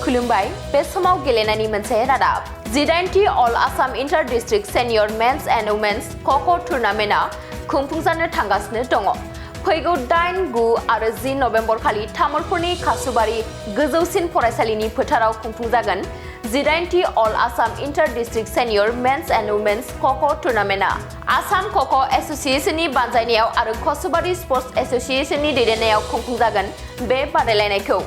खुलुमबाय बे समाव गेलेनायनि मोनसे रादाब 18th all Assam inter district senior men's and women's kho kho टुर्नामेन्टआ खुंफुंजानो थांगासिनो दङ। फैगौ 8, 9 आरो 10 नभेम्बर खालि तामुलपुरनि कासुबारि गोजौसिन फरायसालिनि फोथाराव खुंफुंजागोन 18th all Assam inter district senior men's and women's kho kho टुर्नामेन्टआ आसाम खो-खो एसोसिएशननि बानजायनायाव आरो कासुबारि स्पर्ट्स एसोसिएशननि दैदेननायाव खुंफुंजागोन बे बादायलायनायखौ।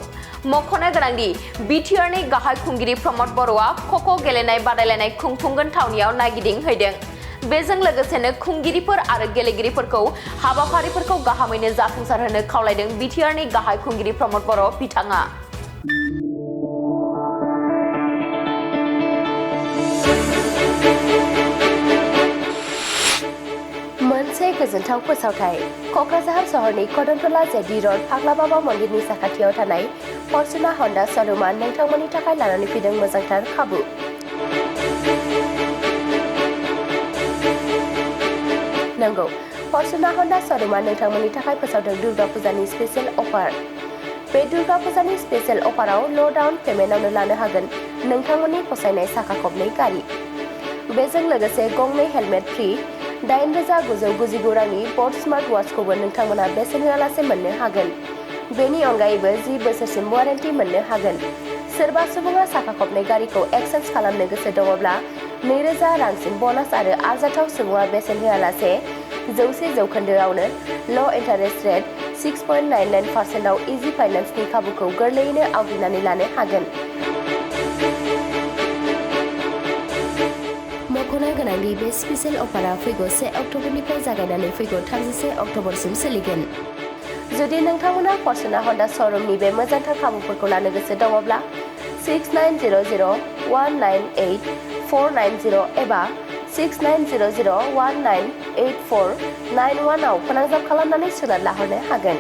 मख'नो गोनांदि बिटिआरनि गाहाय खुंगिरि प्रमद बर'आ खो-खो गेलेनाय बादायलायनाय खुंफुंगोन थावनियाव नायगिदिंहैदों। बेजों लोगोसेनो खुंगिरिफोर आरो गेलेगिरिफोरखौ हाबाफारिफोरखौ गाहामैनो जाफुंसारहोनो खावलायदों बिटिआरनि गाहाय खुंगिरि प्रमद बर' बिथाङा। मोनसे गोजोनथाव फोसावथाय क'क्राझार सहरनि कदमतला जेडि र'ड फाग्ला बाबा मन्दिरनि साखाथियाव थानाय फर्चुना हन्डा श'रुमआ नोंथांमोननि थाखाय लानानै फैदों मोजांथार खाबु। नंगौ, फर्चुना हन्डा श'रुमआ नोंथांमोननि थाखाय फोसावदों दुर्गा फुजानि स्पेशल अफार। बे दुर्गा फुजानि स्पेशल अफाराव ल' डाउन पेमेन्टआवनो लानो हागोन नोंथांमोननि फसायनाय साखा खबनै गारि। बेजों लोगोसे गंनै हेलमेट फ्रि 8,999 रांनि बट स्मार्ट वाचखौबो नोंथांमोना बेसेन होआलासे मोननो हागोन। बेनि अनगायैबो 10 बोसोरसिम वारेन्टि मोननो हागोन। सोरबा सुबुङा साखा खबनै गारिखौ एक्सचेन्ज खालामनो गोसो दङब्ला 2,000 रांसिम बोनास आरो आरजाथाव सुबुङा बेसेन होआलासे 100% ल' इन्टारेस्ट रेट 6.99% आव इजि फाइनान्सनि खाबुखौ गोरलैयैनो आवग्रिनानै लानो हागोन। मख'नो गोनांदि बे स्पेशल अफारा फैगौ 1 अक्ट'बरनिफ्राय जागायनानै फैगौ 31 अक्ट'बरसिम सोलिगोन। जुदि नोंथांमोना फर्चुना हन्डा श'रुमनि बे मोजांथार खाबुफोरखौ लानो गोसो दङब्ला 6900198490 एबा 6900198491 आव फोनांजाब खालामनानै सोनार लाहरनो हागोन।